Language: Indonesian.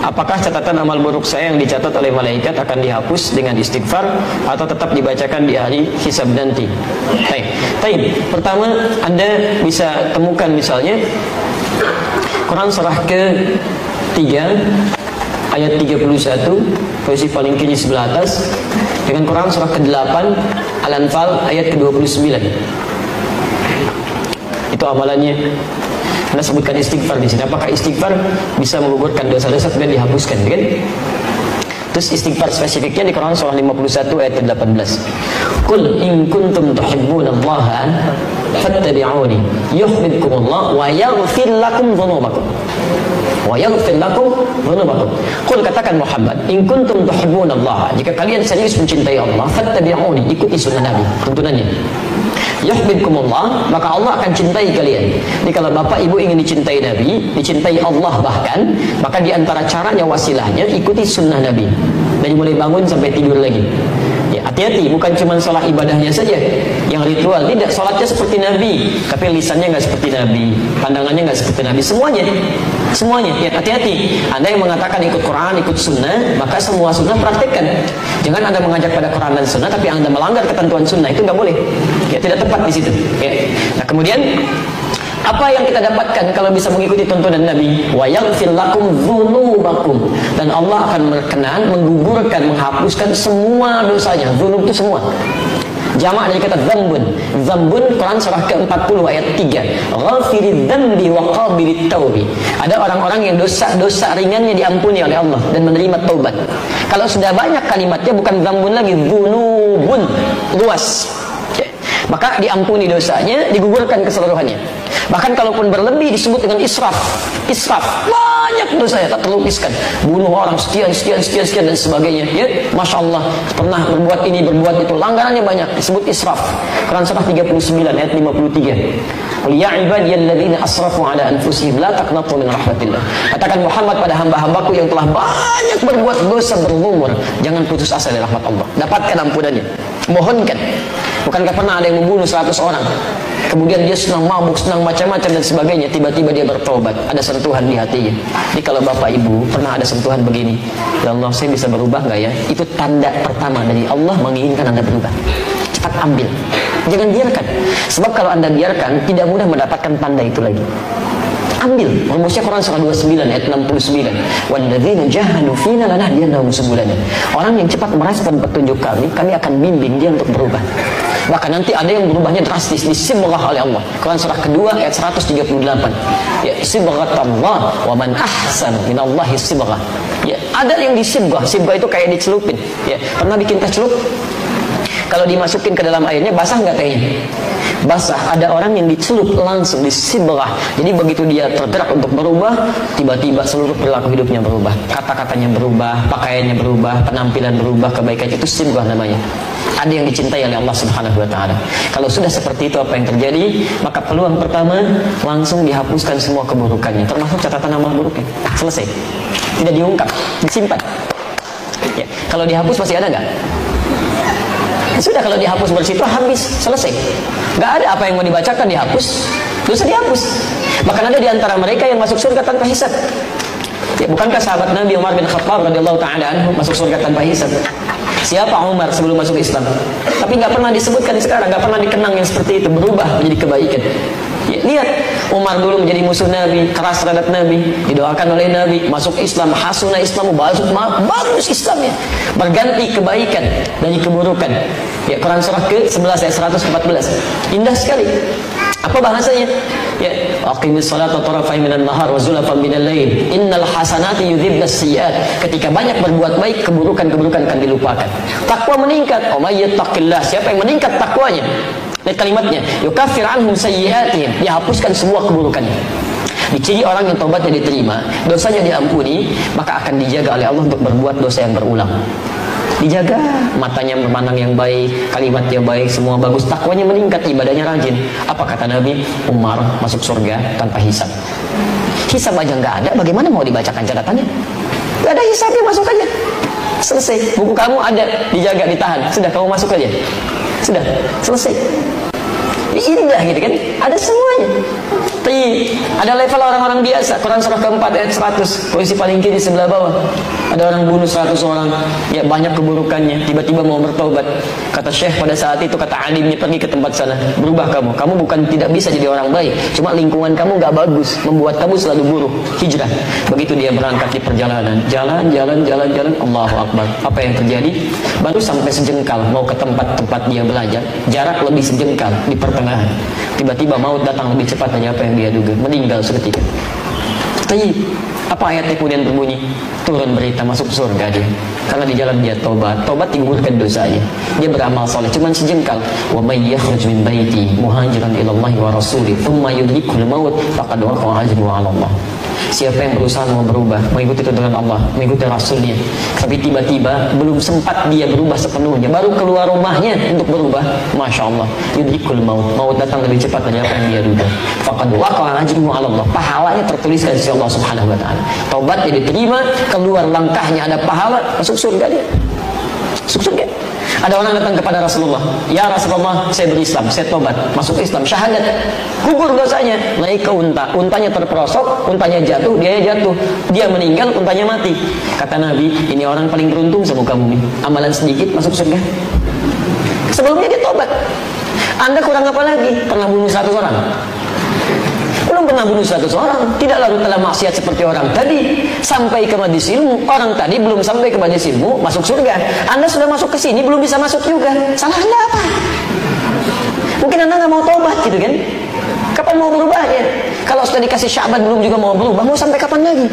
apakah catatan amal buruk saya yang dicatat oleh malaikat akan dihapus dengan istighfar atau tetap dibacakan di hari hisab nanti? Baik. Pertama, Anda bisa temukan misalnya Quran surah ke-3 ayat 31, posisi paling kiri sebelah atas, dengan Quran surah ke-8 Al-Anfal ayat ke-29. Itu amalannya. Anda sebutkan istighfar di sini. Apakah istighfar bisa menggugurkan dosa-dosa dan dihapuskan, kan? Terus istighfar spesifiknya di Quran surah 51 ayat ke-18. Qul in kuntum tuhibbunallaha fattabi'uni yuhibbukumullah wa yaghfir lakum dhunubakum. Wa yaghfir lakum dhunubakum. Qul, katakan Muhammad, in kuntum tuhibbunallaha, jika kalian serius mencintai Allah, fattabi'uni, ikuti sunnah Nabi, tuntunannya. Yuhibbukumullah, maka Allah akan cintai kalian. Jadi kalau bapak ibu ingin dicintai Nabi, dicintai Allah bahkan, maka di antara caranya, wasilahnya, ikuti sunnah Nabi. Dari mulai bangun sampai tidur lagi. Ya, hati-hati, bukan cuma sholat ibadahnya saja yang ritual, tidak. Sholatnya seperti Nabi, tapi lisannya nggak seperti Nabi, pandangannya nggak seperti Nabi, semuanya. Ya, hati-hati. Anda yang mengatakan ikut Quran, ikut sunnah, maka semua sunnah praktekkan. Jangan Anda mengajak pada Quran dan sunnah, tapi Anda melanggar ketentuan sunnah, itu nggak boleh. Ya, tidak tepat di situ. Ya. Nah, kemudian apa yang kita dapatkan kalau bisa mengikuti tuntunan Nabi? Wa yaghfir lakum dzunubakum, dan Allah akan berkenan menggugurkan, menghapuskan semua dosanya. Dzunub itu semua. Jamak dari kata dzambun. Dzambun, Quran surah ke-40 ayat 3. Ghafiridz dzambi wa qabilit taubi. Ada orang-orang yang dosa-dosa ringannya diampuni oleh Allah dan menerima taubat. Kalau sudah banyak kalimatnya bukan dzambun lagi, dzunubun, luas. Maka diampuni dosanya, digugurkan keseluruhannya. Bahkan kalaupun berlebih disebut dengan israf. Banyak dosanya tak terlukiskan. Bunuh orang sekian dan sebagainya. Ya, Masya Allah, pernah berbuat ini, berbuat itu, langgarannya banyak, disebut israf. Quran surah 39 ayat 53. Qul ya ibadiyalladzina asrafu ala anfusihim la taqnatu min rahmatillah. Katakan Muhammad pada hamba-hambaku yang telah banyak berbuat dosa bergumur, jangan putus asa dari rahmat Allah. Dapatkan ampunannya. Mohonkan. Bukankah pernah ada yang membunuh 100 orang? Kemudian dia senang mabuk, senang macam-macam dan sebagainya. Tiba-tiba dia bertobat. Ada sentuhan di hatinya. Jadi kalau bapak ibu pernah ada sentuhan begini, ya Allah, saya bisa berubah nggak ya? Itu tanda pertama dari Allah menginginkan Anda berubah. Cepat ambil. Jangan biarkan. Sebab kalau Anda biarkan, tidak mudah mendapatkan tanda itu lagi. Ambil. Rumusnya Quran surah 29 ayat 69. Walladzina jahadu fina lanahdiyannahum subulana. Orang yang cepat merespon petunjuk kami akan bimbing dia untuk berubah. Bahkan nanti ada yang berubahnya drastis, disibghah oleh Allah. Quran surah kedua ayat 138. Ya, sibghatallah wa man ahsan minallahi sibghah. Ya, ada yang disibghah. Sibghah itu kayak dicelupin. Ya, pernah bikin teh celup? Kalau dimasukin ke dalam airnya, basah nggak tehnya? Basah. Ada orang yang dicelup langsung, disibghah. Jadi begitu dia tergerak untuk berubah, tiba-tiba seluruh perilaku hidupnya berubah. Kata-katanya berubah, pakaiannya berubah, penampilan berubah, kebaikan itu sibghah namanya. Ada yang dicintai oleh Allah Subhanahu wa taala. Kalau sudah seperti itu, apa yang terjadi? Maka peluang pertama, langsung dihapuskan semua keburukannya, termasuk catatan amal buruknya. Selesai. Tidak diungkap, disimpan. Ya. Kalau dihapus masih ada nggak? Sudah, kalau dihapus bersih itu habis, selesai. Nggak ada apa yang mau dibacakan, dihapus, dosa dihapus. Bahkan ada di antara mereka yang masuk surga tanpa hisab. Ya, bukankah sahabat Nabi Umar bin Khattab radhiyallahu taala anhu masuk surga tanpa hisab? Siapa Umar sebelum masuk Islam? Tapi nggak pernah disebutkan sekarang, nggak pernah dikenang yang seperti itu, berubah menjadi kebaikan. Ya, lihat, Umar dulu menjadi musuh Nabi, keras terhadap Nabi, didoakan oleh Nabi, masuk Islam, hasuna Islamu, bagus Islamnya, berganti kebaikan dari keburukan. Ya, Quran surah ke-11 ayat 114. Indah sekali. Apa bahasanya? Ya, aqimis salata tarafai minan nahar wa zulafan minal lail. Innal hasanati yudhibnas sayyi'at. Ketika banyak berbuat baik, keburukan-keburukan akan dilupakan. Takwa meningkat. Oh may yattaqillah. Siapa yang meningkat takwanya? Lihat kalimatnya, yukaffir anhum sayyi'atihim. Dihapuskan semua keburukannya. Diciri orang yang taubatnya diterima, dosanya diampuni, maka akan dijaga oleh Allah untuk berbuat dosa yang berulang. Dijaga, matanya memandang yang baik, kalimatnya baik, semua bagus, takwanya meningkat, ibadahnya rajin. Apa kata Nabi? Umar masuk surga tanpa hisab. Hisab aja nggak ada, bagaimana mau dibacakan catatannya? Nggak ada hisabnya, masuk aja. Selesai, buku kamu ada, dijaga, ditahan. Sudah, kamu masuk aja. Sudah, selesai. Indah gitu kan, ada semuanya. Tapi ada level orang-orang biasa. Quran surah keempat ayat 100, posisi paling kiri sebelah bawah. Ada orang bunuh 100 orang, ya banyak keburukannya. Tiba-tiba mau bertobat. Kata Syekh pada saat itu, kata alimnya, pergi ke tempat sana. Berubah kamu. Kamu bukan tidak bisa jadi orang baik, cuma lingkungan kamu gak bagus, membuat kamu selalu buruk. Hijrah. Begitu dia berangkat di perjalanan, jalan. Allahu Akbar. Apa yang terjadi? Baru sampai sejengkal mau ke tempat-tempat dia belajar, jarak lebih sejengkal di pertengahan. Tiba-tiba maut datang lebih cepat dari apa yang dia duga, meninggal seketika. Tapi apa ayatnya kemudian berbunyi? Turun berita masuk surga dia. Karena di jalan dia tobat digugurkan dosanya. Dia beramal soleh cuman sejengkal. Wa may yakhruj min baiti muhajiran ila Allah wa rasulih thumma yudrikul maut faqad waqa'a ajruhu 'ala Allah. Siapa yang berusaha mau berubah, mengikuti tuntunan Allah, mengikuti Rasulnya, tapi tiba-tiba belum sempat dia berubah sepenuhnya, baru keluar rumahnya untuk berubah, Masya Allah, yudrikul maut datang lebih cepat dari apa yang dia duga. Faqad waqa'a ajruhu 'ala Allah. Pahalanya tertuliskan di sisi Allah Subhanahu wa taala. Taubatnya diterima, keluar langkahnya ada pahala, masuk surga dia. Masuk surga. Ada orang datang kepada Rasulullah, ya Rasulullah, saya berislam, saya tobat, masuk Islam, syahadat, gugur dosanya, naik ke unta, untanya terperosok, untanya jatuh, dia meninggal, untanya mati. Kata Nabi, ini orang paling beruntung semuka bumi, amalan sedikit masuk surga. Sebelumnya dia tobat. Anda kurang apa lagi? Pernah bunuh 100 orang? Belum pernah bunuh 100 orang, tidak lalu telah maksiat seperti orang tadi, sampai ke majelis ilmu. Orang tadi belum sampai ke majelis ilmu, masuk surga. Anda sudah masuk ke sini, belum bisa masuk juga. Salah Anda apa? Mungkin Anda nggak mau tobat gitu kan? Kapan mau berubahnya? Kalau sudah dikasih Sya'ban belum juga mau berubah, mau sampai kapan lagi?